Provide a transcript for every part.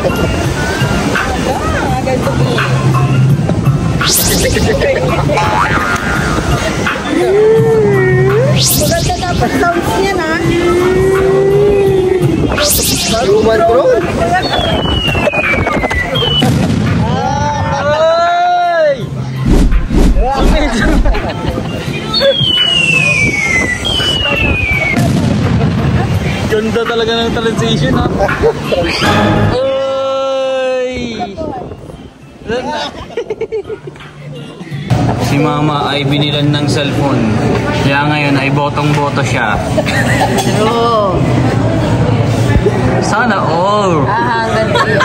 Ganito maganda dapat sounds niya na. Human drone. Ganda talaga ng transition, ha? Oy! Si mama ay binilan ng cellphone. Kaya ngayon ay botong-boto siya. Oo. Sana all. Ganda yun.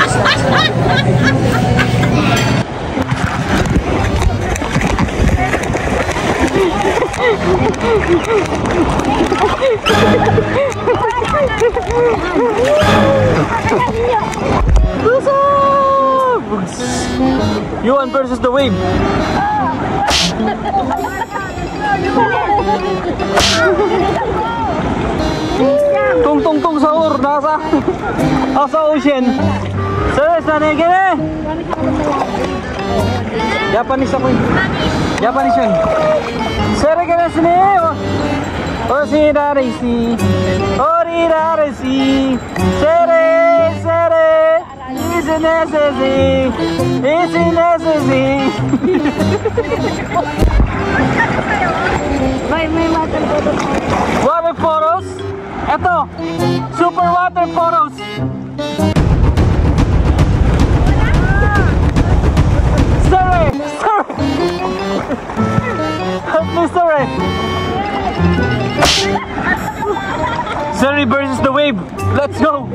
Yuan versus the wave. Tung tung tung sahur nasa ocean. Serius na gini. Japanese ako. Japanese yun. Sere ka na sini. Oshiraresi. Oriraresi. Sere sere. Isinesesi. Isinesesi. May water photos. Water photos? Eto, super water photos. Sorry, sorry. Help me, sorry. Sorry versus the wave. Let's go.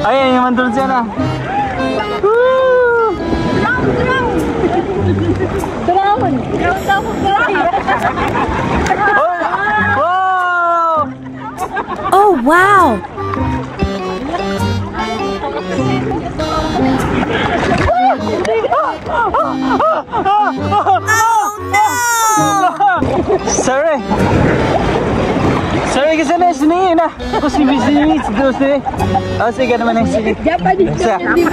Ayan, yung mandun siya na. Woo! Drown! Oh, wow! Sorry. Sorry kasi na sini na. Kasi busy dito sini. Ah, sige naman ang sini. Japanese na hindi mo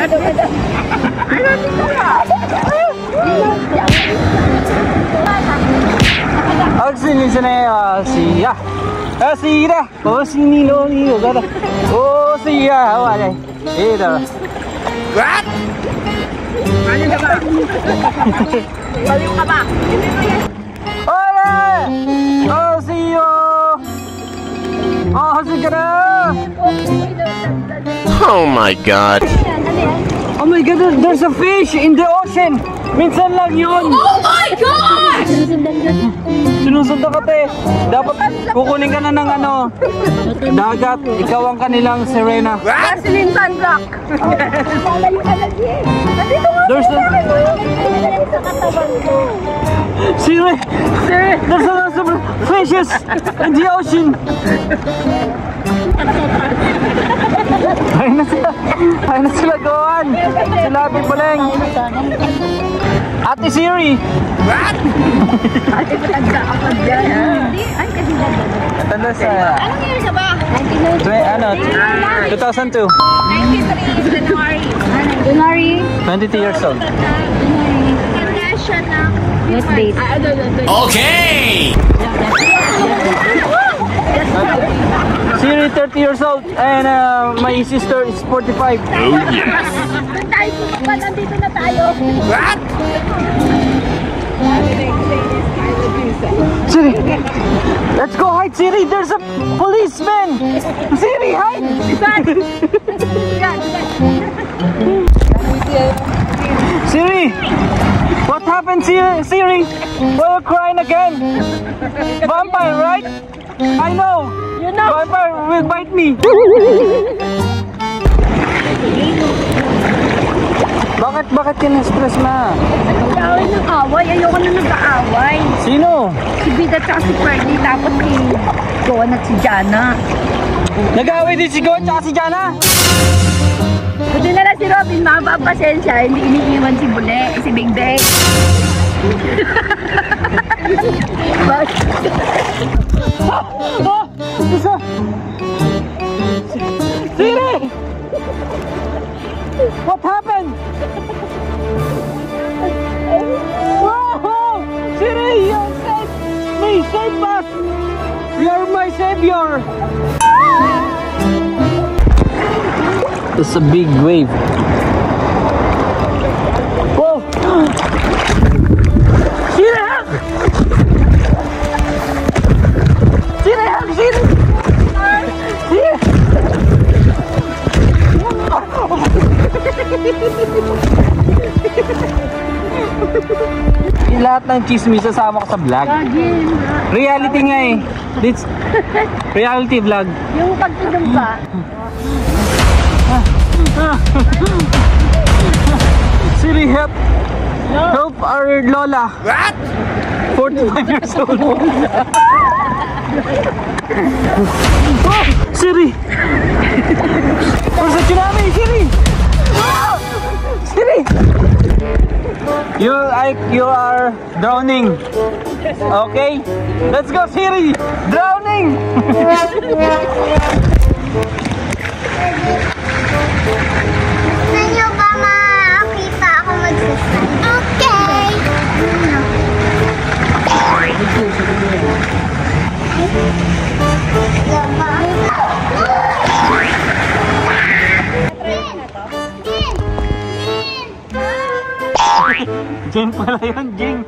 Ang sini sini siya. Siya. Oh sini lo ni gada. Oh siya wala. Ito. What? Ano ka ba? Baliw ka ba? Hola! Oh, see you! Oh, sige na! Oh my God. Oh my God, there's a fish in the ocean! Minsan lang yun! Oh my gosh! Sinusundan ka, te. Dapat kukunin ka na ng ano, dagat. Ikaw ang kanilang Serena. Gasoline sunblock! Malayo ka lagi eh. There's a... Sa katawan ko. Siri! There's a lot of fishes in the ocean! Ayun na sila gawan! Sila Ate Puleng! Ate Siri! What? Ate pinagkakapag dyan ha? Ay, kasi dyan. Tanda sa... Anong year ka ba? 2002. 93 January. January? 22 years old. International. What date? Okay! Siri 30 years old and my sister is 45. Oh yes! Doon tayo sumapa, nandito na tayo. What? Siri, let's go hide, Siri. There's a policeman. Siri, hide. Siri, what happened, Siri? Why are you crying again? Vampire, right? I know. You know. Vampire will bite me. Bakit ka na-stress na? Nag-aaway ng away. Ayoko na nag-aaway. Sino? Si Bida at si Ferdy. Tapos si Joan at si Jana. Nag-aaway din si Goat at si Jana? Buti na lang si Robin. Mahaba ang pasensya. Hindi iniiwan si Bule. Si Big Bang. Siri! What happened? Whoa! Siri, you saved me! Save us! You're my savior! It's a big wave. Whoa! Siri, help! Siri, help! Siri! Siri! Lahat ng chismis sasama ko sa vlog. Reality nga eh. This reality vlog. Yung pagtulong ba? Siri, help! Help our Lola. What? 45 years old. Oh, Siri! There's a tsunami! Siri! Oh, Siri! You are drowning. Okay? Let's go, Siri! Drowning! Gusto nyo ba makakita ako mag-subscribe? Okay! Jing pala yun, Jing.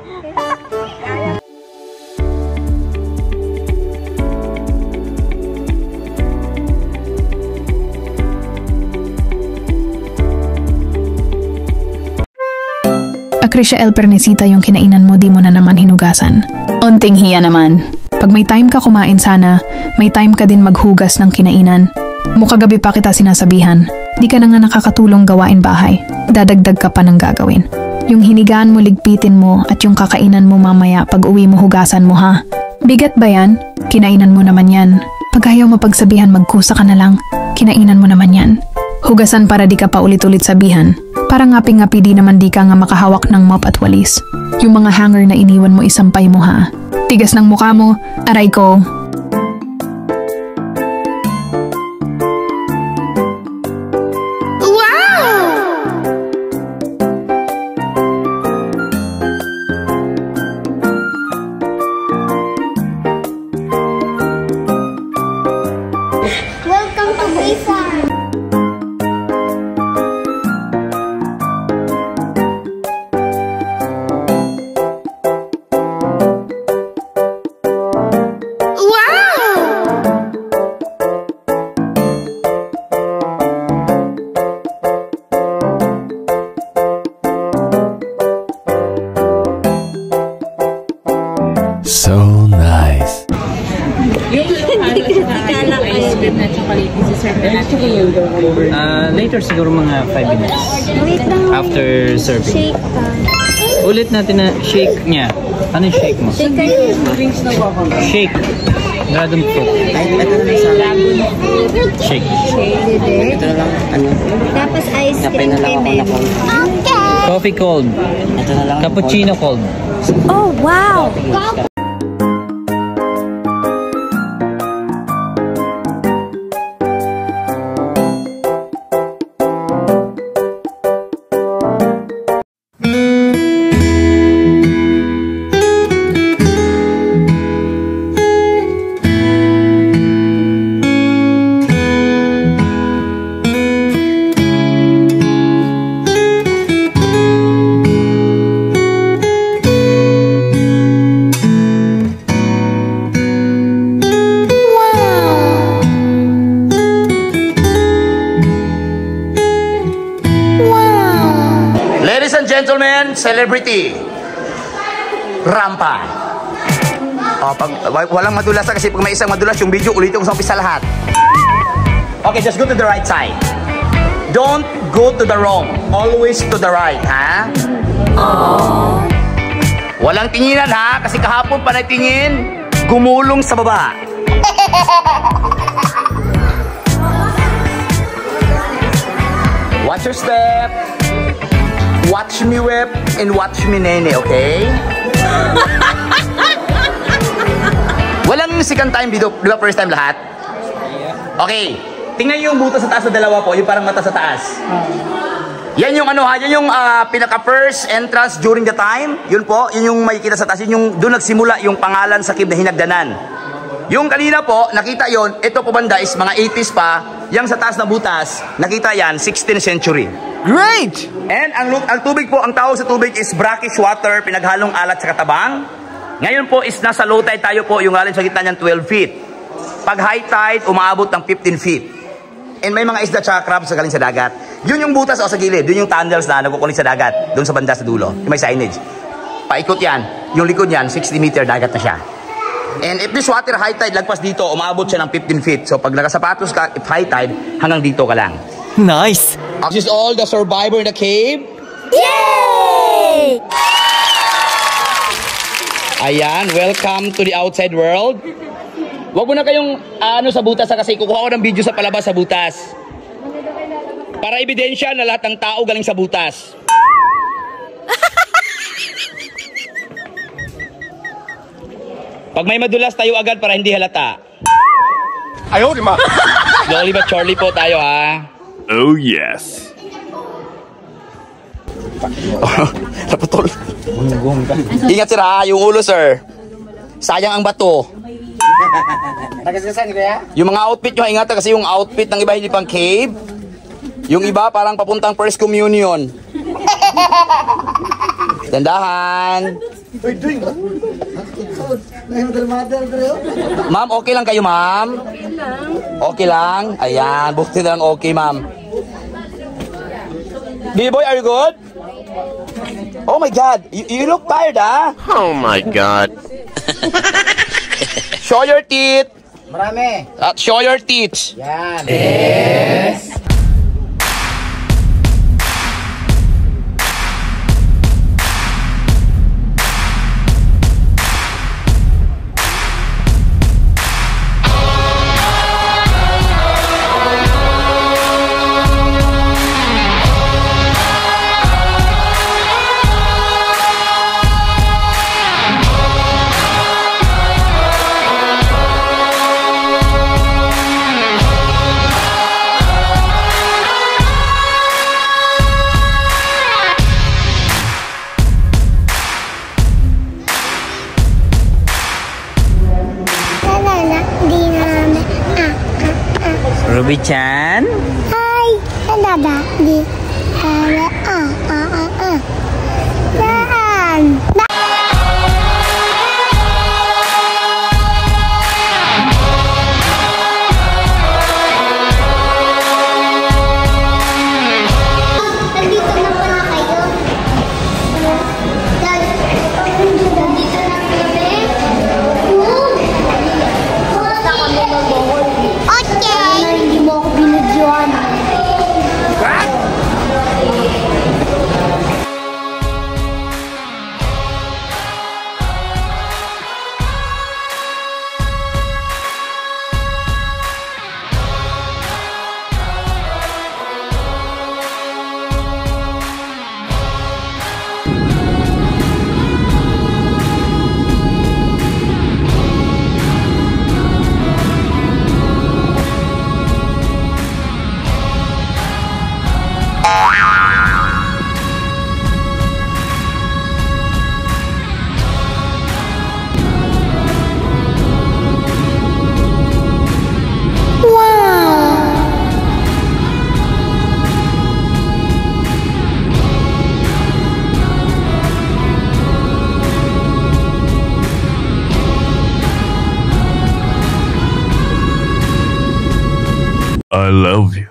Acrisha El Pernicita yung kinainan mo, di mo na naman hinugasan. Onting hiya naman. Pag may time ka kumain sana, may time ka din maghugas ng kinainan. Mukha gabi pa kita sinasabihan, di ka na nga nakakatulong gawain bahay. Dadagdag ka pa ng gagawin. Yung hinigaan mo ligpitin mo at yung kakainan mo mamaya pag uwi mo hugasan mo ha. Bigat ba yan? Kinainan mo naman yan. Pag ayaw mapagsabihan magkusa ka na lang, kinainan mo naman yan. Hugasan para di ka pa ulit-ulit sabihan. Para ngapi-ngapi di naman di ka nga makahawak ng mop at walis. Yung mga hanger na iniwan mo isampay mo ha. Tigas ng mukha mo, aray ko. Welcome to Bee Farm! So nice. Later siguro mga 5 minutes. Wait lang. After serving. Shake. Ulit natin na shake niya. Ano yung shake mo? Shake. Dragon fruit. Shake. Tapos ice cream kay Mem. Okay! Coffee cold. Cappuccino cold. Oh, wow! Ladies and gentlemen, celebrity, Rampa. Oh, pag walang madulas na kasi pag may isang madulas yung video, ulitin ko sa umpisa lahat. Okay, just go to the right side. Don't go to the wrong. Always to the right, ha? Aww. Walang tinginan, ha? Kasi kahapon pa natingin, gumulong sa baba. Watch your step. Watch me whip and watch me nene, okay? Walang second time video, di ba first time lahat? Okay, tingnan yung buto sa taas na dalawa po, yung parang mata sa taas. Yan yung ano ha, yan yung pinaka first entrance during the time. Yun po, yun yung makikita sa taas. Yun yung doon nagsimula yung pangalan sa cave na Hinagdanan. Yung kanina po, nakita yon. Ito po banda is mga 80s pa. Yang sa taas na butas, nakita yan, 16th century. Great! And ang tubig po, ang tawag sa tubig is brackish water, pinaghalong alat sa katabang. Ngayon po is nasa low tide tayo po, yung galing sa gitna niyan 12 feet. Pag high tide, umaabot ng 15 feet. And may mga isda tsaka crabs sa galing sa dagat. Yun yung butas o sa gilid, yun yung tunnels na nagkukulit sa dagat, doon sa banda sa dulo. Yung may signage. Paikot yan, yung likod yan, 60 meter dagat na siya. And if this water high tide, lagpas dito, umaabot siya ng 15 feet. So pag nakasapatos ka, if high tide, hanggang dito ka lang. Nice! This is all the survivor in the cave. Yay! Ayan, welcome to the outside world. Huwag mo na kayong sa butas kasi kukuha ko ng video sa palabas sa butas. Para ebidensya na lahat ng tao galing sa butas. Pag may madulas tayo agad para hindi halata. Ayaw, di ma. Slowly but surely po tayo ha. Oh yes. Naputol. Ingat sir ha, yung ulo sir. Sayang ang bato. Yung mga outfit nyo, ingatan kasi yung outfit ng iba hindi pang cave. Yung iba parang papuntang first communion. Dandahan. Ma'am, okay lang kayo ma'am? Okay lang? Ayan, bukti na lang okay ma'am. B-boy, are you good? Oh my God, you look tired ah? Oh my God. Show your teeth. Marami. Show your teeth. Yan. Yes. Ruby-chan? Hi! Dada. Di. Saan? Nandito na pala kayo. Nandito na kami. Basta kami mag-bohol. Okay! Hindi mo ako binadyohan. I love you.